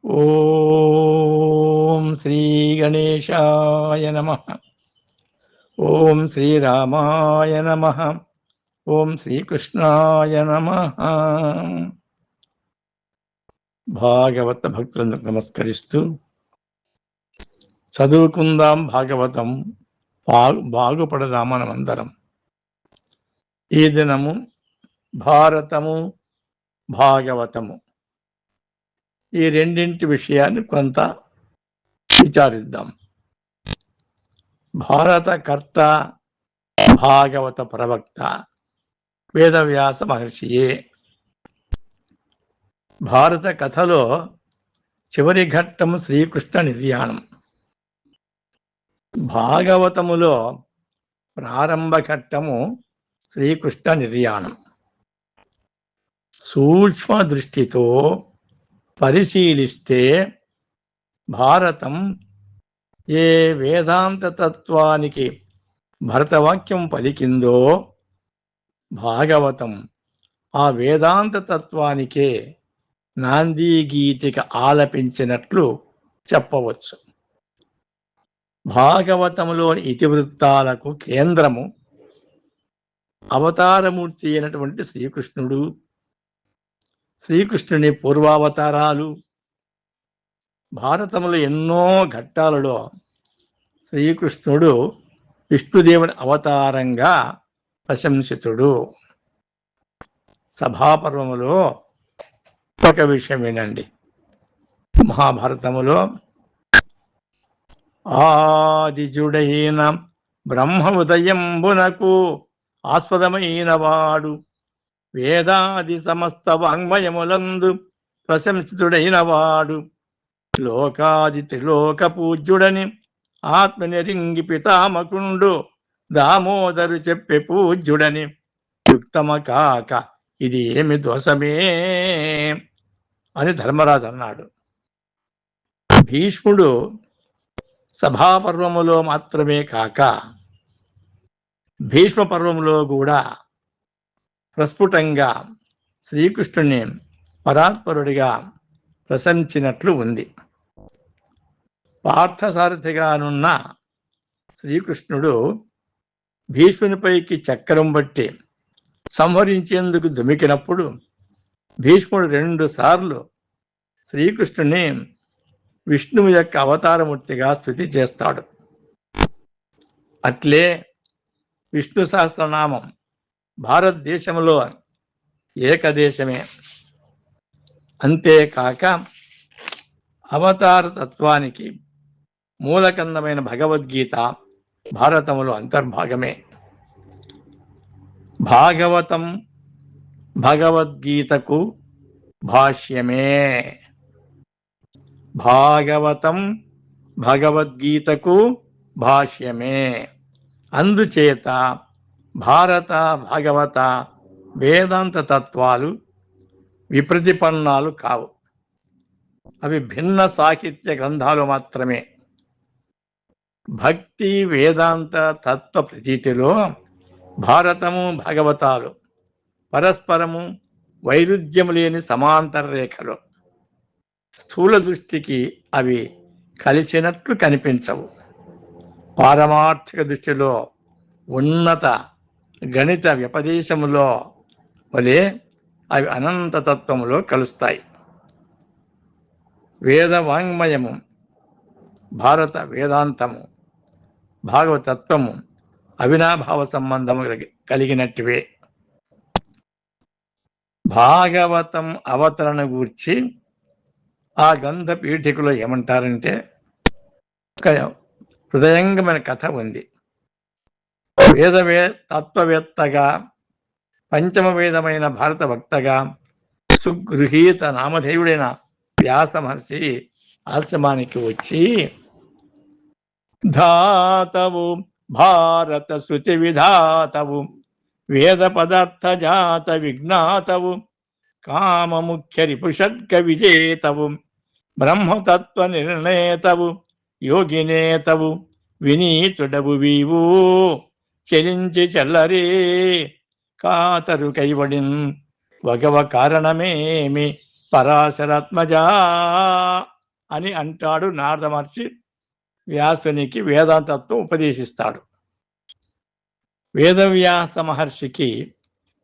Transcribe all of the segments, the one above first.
ఓం శ్రీ గణేశాయ నమః. ఓం శ్రీరామాయ నమః. ఓం శ్రీకృష్ణాయ నమః. భాగవత భక్తులకు నమస్కరిస్తూ చదువుకుందాం భాగవతం, బాగుపడదాం మనమందరం. ఈ దినము భారతము, భాగవతము ఈ రెండింటి విషయాన్ని కొంత విచారిద్దాం. భారత కర్త, భాగవత ప్రవక్త వేదవ్యాస మహర్షియే. భారత కథలో చివరి ఘట్టము శ్రీకృష్ణ నిర్యాణం. భాగవతములో ప్రారంభ ఘట్టము శ్రీకృష్ణ నిర్యాణం. సూక్ష్మ దృష్టితో పరిశీలిస్తే భారతం ఏ వేదాంత తత్వానికి భరతవాక్యం పలికిందో, భాగవతం ఆ వేదాంత తత్వానికే నాందీ గీతిక ఆలపించినట్లు చెప్పవచ్చు. భాగవతములోని ఇతివృత్తాలకు కేంద్రము అవతారమూర్తి అయినటువంటి శ్రీకృష్ణుడు, శ్రీకృష్ణుని పూర్వావతారాలు. భారతములో ఎన్నో ఘట్టాలలో శ్రీకృష్ణుడు విష్ణుదేవుని అవతారంగా ప్రశంసితుడు. సభాపర్వములో ఒక విషయం వినండి. మహాభారతములో ఆదిజుడైన బ్రహ్మ ఉదయంబునకు ఆస్పదమైన వాడు, వేదాది సమస్త వాంగ్మయములందు ప్రశంసితుడైన వాడు, లోకాది త్రిలోక పూజ్యుడని ఆత్మనిరింగి పితామకుండు, దామోదరు చెప్పే పూజ్యుడని యుక్తమ కాక ఇది ఏమి దోషమే అని ధర్మరాజు అన్నాడు. భీష్ముడు సభాపర్వములో మాత్రమే కాక భీష్మ పర్వములో కూడా ప్రస్ఫుటంగా శ్రీకృష్ణుని పరాత్పరుడిగా ప్రశంసినట్లు ఉంది. పార్థసారథిగానున్న శ్రీకృష్ణుడు భీష్మునిపైకి చక్రం బట్టి సంహరించేందుకు దుమికినప్పుడు భీష్ముడు 2 సార్లు శ్రీకృష్ణుని విష్ణువు యొక్క అవతారమూర్తిగా స్తుతి చేస్తాడు. అట్లే విష్ణు సహస్రనామం భారతదేశంలో ఏకదేశమే. అంతేకాక అవతార తత్వానికి మూలకందమైన భగవద్గీత భారతములో అంతర్భాగమే. భాగవతం భగవద్గీతకు భాష్యమే. భాగవతం భగవద్గీతకు భాష్యమే. అందుచేత భారత భాగవత వేదాంత తత్వాలు విప్రతిపన్నాలు కావు. అవి భిన్న సాహిత్య గ్రంథాలు మాత్రమే. భక్తి వేదాంత తత్వ ప్రతీతిలో భారతము భాగవతాలు పరస్పరము వైరుధ్యము లేని సమాంతర రేఖలు. స్థూల దృష్టికి అవి కలిసినట్లు కనిపించవు. పారమార్థిక దృష్టిలో ఉన్నత గణిత వ్యపదేశములో వలె అవి అనంతతత్వములో కలుస్తాయి. వేద వాంగ్మయము భారత వేదాంతము, భాగవతత్వము అవినాభావ సంబంధము కలిగినట్టువే. భాగవతం అవతరణ గూర్చి ఆ గ్రంథ పీఠికలో ఏమంటారంటే, ఒక హృదయంగమైన కథ ఉంది. తత్వవేత్తగా, పంచమ వేదమైన భారత భక్తగా సుగృహీత నామధేయుడైన వ్యాస మహర్షి ఆశ్రమానికి వచ్చి, ధాతవు భారత శృతి విధాతవు, వేద పదార్థ జాత విజ్ఞాతవు, కామ ముఖ్య రిపుషడ్క విజేతవు, బ్రహ్మతత్వ నిర్ణేతవు, యోగినేతవు, వినీతుడవు వీవు, చెలించి చెల్లరే కాతరు కైవడిన్ వగవ కారణమేమి పరాశరాత్మజా అని అంటాడు నారద మహర్షి. వ్యాసునికి వేదాంతత్వం ఉపదేశిస్తాడు. వేదవ్యాస మహర్షికి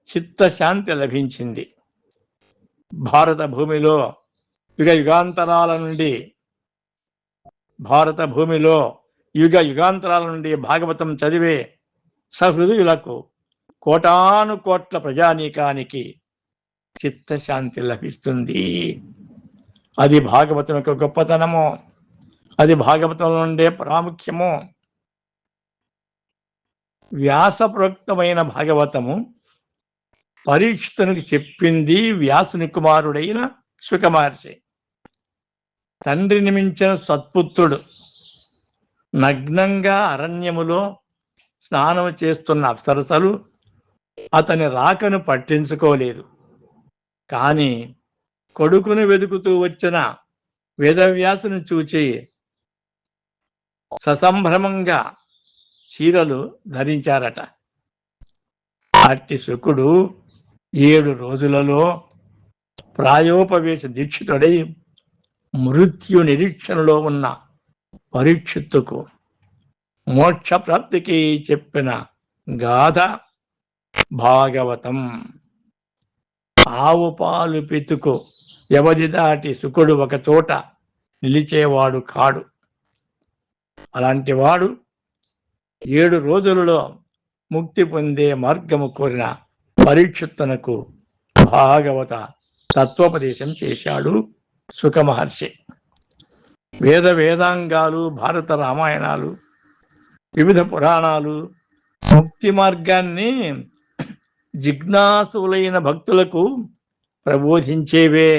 చిత్తశాంతి లభించింది. భారత భూమిలో యుగాంతరాల నుండి భాగవతం చదివే సహృదయులకు కోటాను కోట్ల ప్రజానీకానికి చిత్తశాంతి లభిస్తుంది. అది భాగవతం యొక్క గొప్పతనము, అది భాగవతం నుండే ప్రాముఖ్యము. వ్యాసప్రోక్తమైన భాగవతము పరీక్షితునికి చెప్పింది వ్యాసుని కుమారుడైన శుక మహర్షి. తండ్రిని మించిన సత్పుత్రుడు నగ్నంగా అరణ్యములో స్నానం చేస్తున్న అప్సరసలు అతని రాకను పట్టించుకోలేదు. కానీ కొడుకును వెతుకుతూ వచ్చిన వేదవ్యాసుని చూచి ససంభ్రమంగా చీరలు ధరించారట. అట్టి శుకుడు 7 రోజులలో ప్రాయోపవేశ దీక్షితుడై మృత్యు నిరీక్షణలో ఉన్న పరీక్షిత్తుకు మోక్ష ప్రాప్తికి చెప్పిన గాథ భాగవతం. ఆవు పాలు పితుకు వ్యవధి దాటి శుకుడు ఒక చోట నిలిచేవాడు కాడు. అలాంటి వాడు 7 రోజులలో ముక్తి పొందే మార్గము కోరిన పరీక్షిత్తునకు భాగవత తత్వోపదేశం చేశాడు శుక మహర్షి. వేదాంగాలు, భారత రామాయణాలు, వివిధ పురాణాలు ముక్తి మార్గాన్ని జిజ్ఞాసులైన భక్తులకు ప్రబోధించేవే.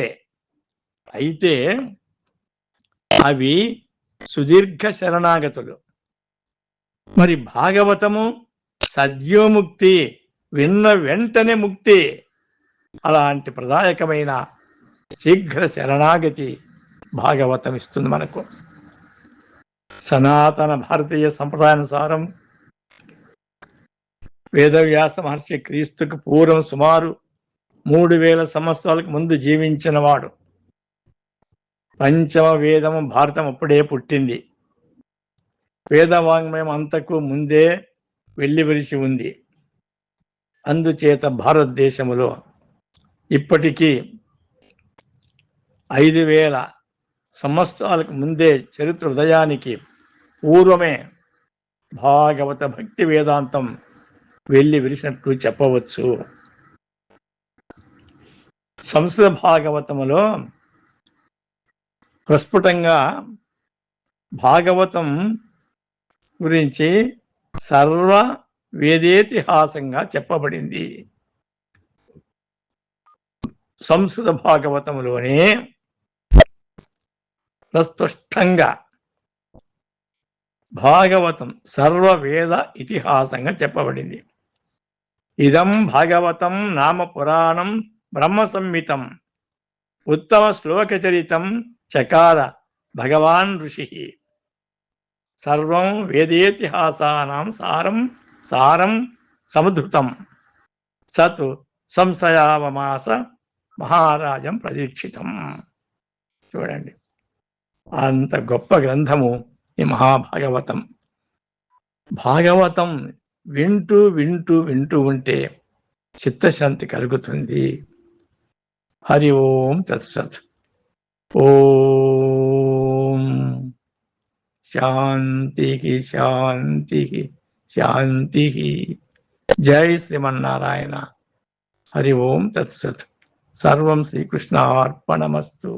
అయితే అవి సుదీర్ఘ శరణాగతులు. మరి భాగవతము సద్యోముక్తి, విన్న వెంటనే ముక్తి. అలాంటి ప్రదాయకమైన శీఘ్ర శరణాగతి భాగవతం ఇస్తుంది మనకు. సనాతన భారతీయ సంప్రదాయానుసారం వేదవ్యాస మహర్షి క్రీస్తుకు పూర్వం సుమారు 3000 సంవత్సరాలకు ముందు జీవించిన వాడు. పంచమ వేదము భారతం అప్పుడే పుట్టింది. వేదవాంగ్మయం అంతకు ముందే వెల్లివిరిసి ఉంది. అందుచేత భారతదేశంలో ఇప్పటికీ 5000 సంవత్సరాలకు ముందే చరిత్ర ఉదయానికి పూర్వమే భాగవత భక్తి వేదాంతం వెళ్ళి విరిసినట్లు చెప్పవచ్చు. సంస్కృత భాగవతములో ప్రస్ఫుటంగా భాగవతం గురించి సర్వ వేదేతిహాసంగా చెప్పబడింది. సంస్కృత భాగవతంలోనే ప్రస్పష్టంగా భాగవతం సర్వవేద ఇతిహాసంగా చెప్పబడింది. ఇదం భాగవతం నామ పురాణం బ్రహ్మ సంహితం ఉత్తమ శ్లోకచరితం చకార భగవాన్ ఋషి. సర్వం వేదేతిహాసానాం సారం సముద్ధృతం సత్ సంశయావమాస మహారాజం ప్రదీక్షితం. చూడండి, అంత గొప్ప గ్రంథము ఈ మహాభాగవతం. భాగవతం వింటూ వింటూ వింటూ ఉంటే చిత్తశాంతి కలుగుతుంది. హరి ఓం తత్సత్. ఓం శాంతి శాంతి శాంతి. జై శ్రీమన్నారాయణ. హరి ఓం తత్సత్. సర్వం శ్రీకృష్ణార్పణమస్తు.